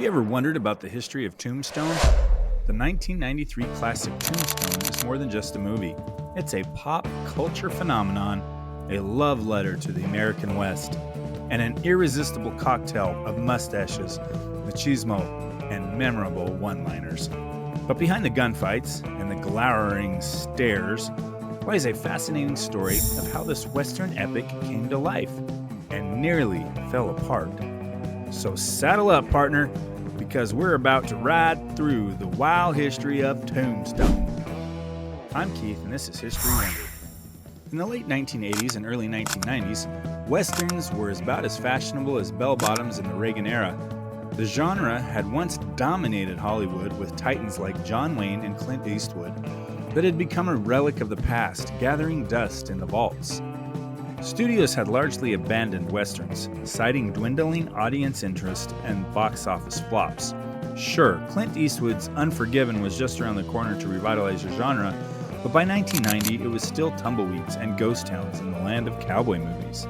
Have you ever wondered about the history of Tombstone? The 1993 classic Tombstone is more than just a movie. It's a pop culture phenomenon, a love letter to the American West, and an irresistible cocktail of mustaches, machismo, and memorable one-liners. But behind the gunfights and the glowering stares lies a fascinating story of how this Western epic came to life and nearly fell apart. So saddle up, partner, because we're about to ride through the wild history of Tombstone. I'm Keith, and this is History Wonder. In the late 1980s and early 1990s, Westerns were about as fashionable as bell-bottoms in the Reagan era. The genre had once dominated Hollywood with titans like John Wayne and Clint Eastwood, but had become a relic of the past, gathering dust in the vaults. Studios had largely abandoned Westerns, citing dwindling audience interest and box office flops. Sure, Clint Eastwood's Unforgiven was just around the corner to revitalize the genre, but by 1990 it was still tumbleweeds and ghost towns in the land of cowboy movies.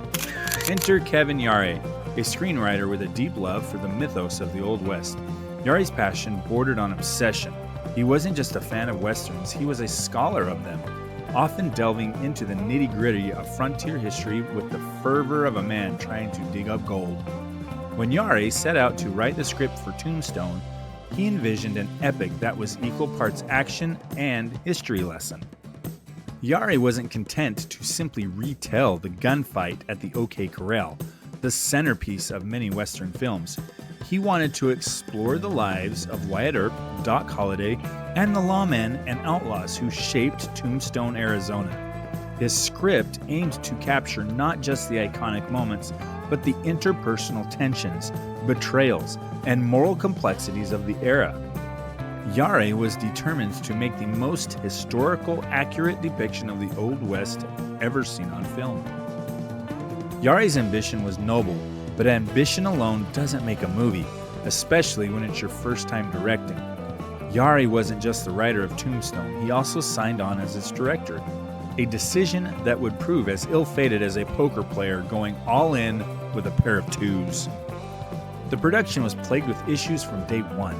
Enter Kevin Yare, a screenwriter with a deep love for the mythos of the Old West. Yare's passion bordered on obsession. He wasn't just a fan of Westerns, he was a scholar of them, often delving into the nitty-gritty of frontier history with the fervor of a man trying to dig up gold. When Yare set out to write the script for Tombstone, he envisioned an epic that was equal parts action and history lesson. Yare wasn't content to simply retell the gunfight at the OK Corral, the centerpiece of many Western films. He wanted to explore the lives of Wyatt Earp, Doc Holliday, and the lawmen and outlaws who shaped Tombstone, Arizona. His script aimed to capture not just the iconic moments, but the interpersonal tensions, betrayals, and moral complexities of the era. Yare was determined to make the most historical, accurate depiction of the Old West ever seen on film. Yare's ambition was noble, but ambition alone doesn't make a movie, especially when it's your first time directing. Yare wasn't just the writer of Tombstone, he also signed on as its director, a decision that would prove as ill-fated as a poker player going all in with a pair of twos. The production was plagued with issues from day one.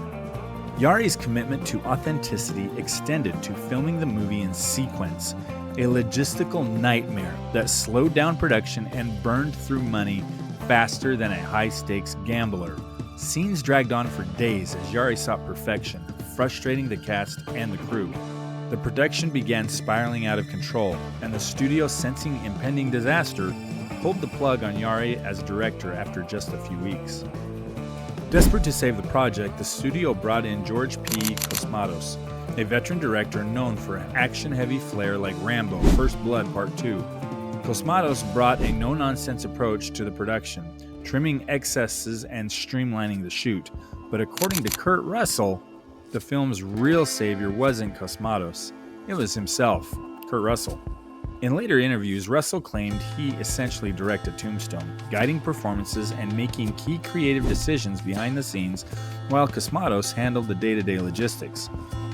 Yare's commitment to authenticity extended to filming the movie in sequence, a logistical nightmare that slowed down production and burned through money faster than a high-stakes gambler. Scenes dragged on for days as Yare sought perfection, frustrating the cast and the crew. The production began spiraling out of control, and the studio, sensing impending disaster, pulled the plug on Yare as director after just a few weeks. Desperate to save the project, the studio brought in George P. Cosmatos, a veteran director known for an action-heavy flair like Rambo: First Blood Part 2. Cosmatos brought a no-nonsense approach to the production, trimming excesses and streamlining the shoot. But according to Kurt Russell, the film's real savior wasn't Cosmatos, it was himself, Kurt Russell. In later interviews, Russell claimed he essentially directed Tombstone, guiding performances and making key creative decisions behind the scenes, while Cosmatos handled the day-to-day logistics.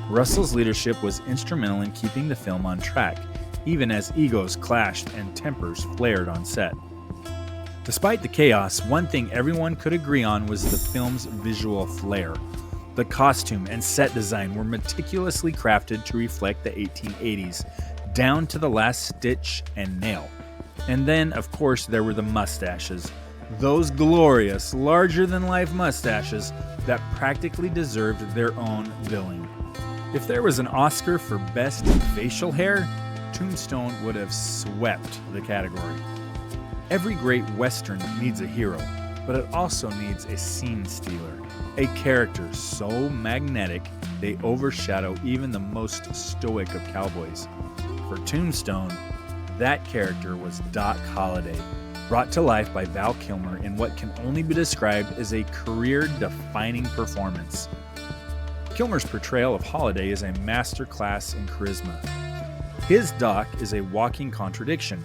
Russell's leadership was instrumental in keeping the film on track, even as egos clashed and tempers flared on set. Despite the chaos, one thing everyone could agree on was the film's visual flair. The costume and set design were meticulously crafted to reflect the 1880s, down to the last stitch and nail. And then, of course, there were the mustaches. Those glorious, larger-than-life mustaches that practically deserved their own villain. If there was an Oscar for Best Facial Hair, Tombstone would have swept the category. Every great Western needs a hero, but it also needs a scene stealer, a character so magnetic they overshadow even the most stoic of cowboys. For Tombstone, that character was Doc Holliday, brought to life by Val Kilmer in what can only be described as a career-defining performance. Kilmer's portrayal of Holliday is a masterclass in charisma. His Doc is a walking contradiction,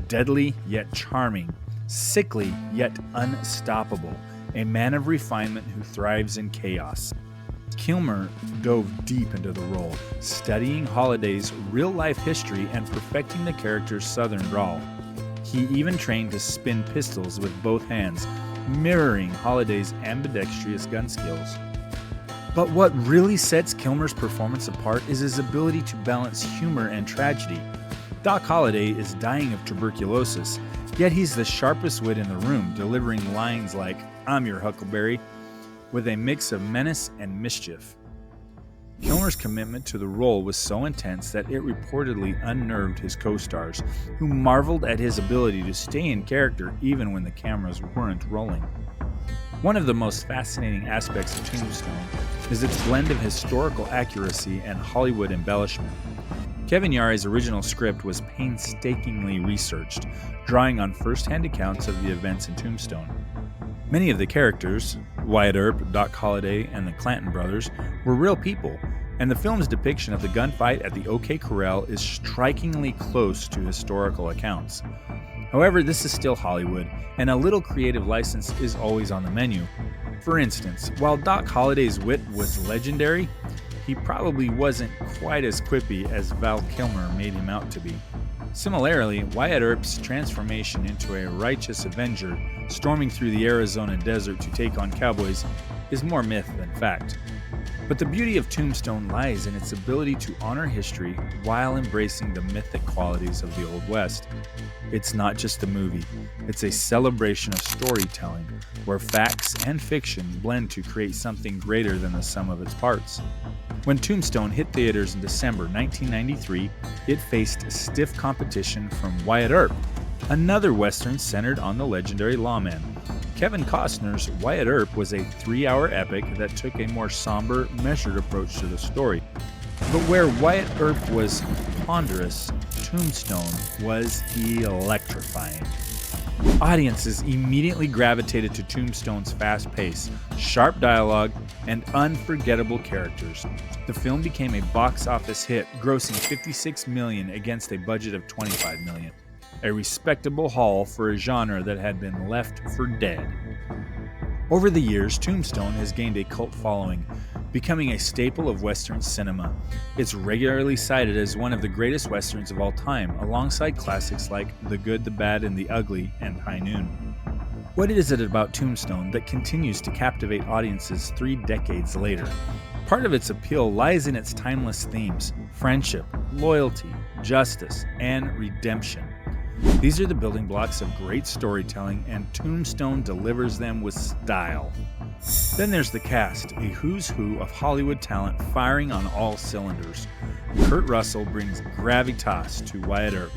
deadly yet charming, sickly yet unstoppable, a man of refinement who thrives in chaos. Kilmer dove deep into the role, studying Holliday's real-life history and perfecting the character's southern drawl. He even trained to spin pistols with both hands, mirroring Holliday's ambidextrous gun skills. But what really sets Kilmer's performance apart is his ability to balance humor and tragedy. Doc Holliday is dying of tuberculosis, yet he's the sharpest wit in the room, delivering lines like, "I'm your huckleberry," with a mix of menace and mischief. Kilmer's commitment to the role was so intense that it reportedly unnerved his co-stars, who marveled at his ability to stay in character even when the cameras weren't rolling. One of the most fascinating aspects of Tombstone is its blend of historical accuracy and Hollywood embellishment. Kevin Yarre's original script was painstakingly researched, drawing on first-hand accounts of the events in Tombstone. Many of the characters, Wyatt Earp, Doc Holliday, and the Clanton brothers, were real people, and the film's depiction of the gunfight at the OK Corral is strikingly close to historical accounts. However, this is still Hollywood, and a little creative license is always on the menu. For instance, while Doc Holliday's wit was legendary, he probably wasn't quite as quippy as Val Kilmer made him out to be. Similarly, Wyatt Earp's transformation into a righteous avenger, storming through the Arizona desert to take on cowboys, is more myth than fact. But the beauty of Tombstone lies in its ability to honor history while embracing the mythic qualities of the Old West. It's not just a movie, it's a celebration of storytelling, where facts and fiction blend to create something greater than the sum of its parts. When Tombstone hit theaters in December 1993, it faced stiff competition from Wyatt Earp, another Western centered on the legendary lawman. Kevin Costner's Wyatt Earp was a 3-hour epic that took a more somber, measured approach to the story. But where Wyatt Earp was ponderous, Tombstone was electrifying. Audiences immediately gravitated to Tombstone's fast pace, sharp dialogue, and unforgettable characters. The film became a box office hit, grossing $56 million against a budget of $25 million. A respectable haul for a genre that had been left for dead. Over the years, Tombstone has gained a cult following, becoming a staple of Western cinema. It's regularly cited as one of the greatest Westerns of all time, alongside classics like The Good, the Bad, and the Ugly and High Noon. What is it about Tombstone that continues to captivate audiences 3 decades later? Part of its appeal lies in its timeless themes: friendship, loyalty, justice, and redemption. These are the building blocks of great storytelling, and Tombstone delivers them with style. Then there's the cast, a who's who of Hollywood talent firing on all cylinders. Kurt Russell brings gravitas to Wyatt Earp.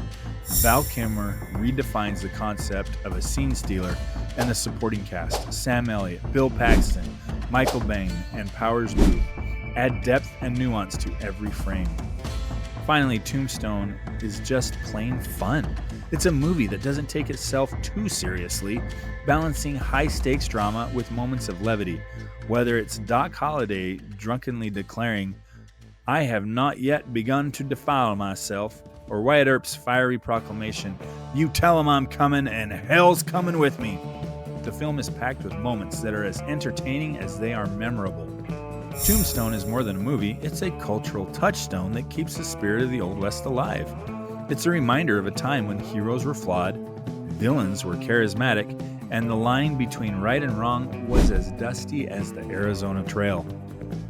Val Kilmer redefines the concept of a scene stealer, and the supporting cast, Sam Elliott, Bill Paxton, Michael Biehn, and Powers Boothe, add depth and nuance to every frame. Finally, Tombstone is just plain fun. It's a movie that doesn't take itself too seriously, balancing high-stakes drama with moments of levity. Whether it's Doc Holliday drunkenly declaring, "I have not yet begun to defile myself," or Wyatt Earp's fiery proclamation, "You tell 'em I'm coming and hell's coming with me," the film is packed with moments that are as entertaining as they are memorable. Tombstone is more than a movie, it's a cultural touchstone that keeps the spirit of the Old West alive. It's a reminder of a time when heroes were flawed, villains were charismatic, and the line between right and wrong was as dusty as the Arizona Trail.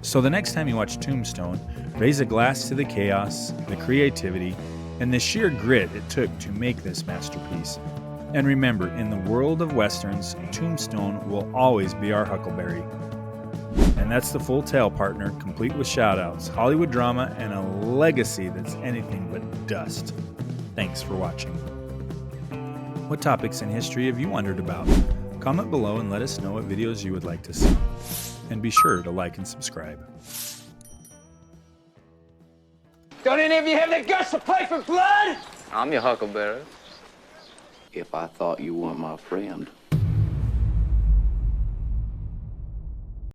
So the next time you watch Tombstone, raise a glass to the chaos, the creativity, and the sheer grit it took to make this masterpiece. And remember, in the world of Westerns, Tombstone will always be our huckleberry. And that's the full tale, partner, complete with shoutouts, Hollywood drama, and a legacy that's anything but dust. Thanks for watching. What topics in history have you wondered about? Comment below and let us know what videos you would like to see. And be sure to like and subscribe. Don't any of you have the guts to play for blood? I'm your huckleberry. If I thought you weren't my friend,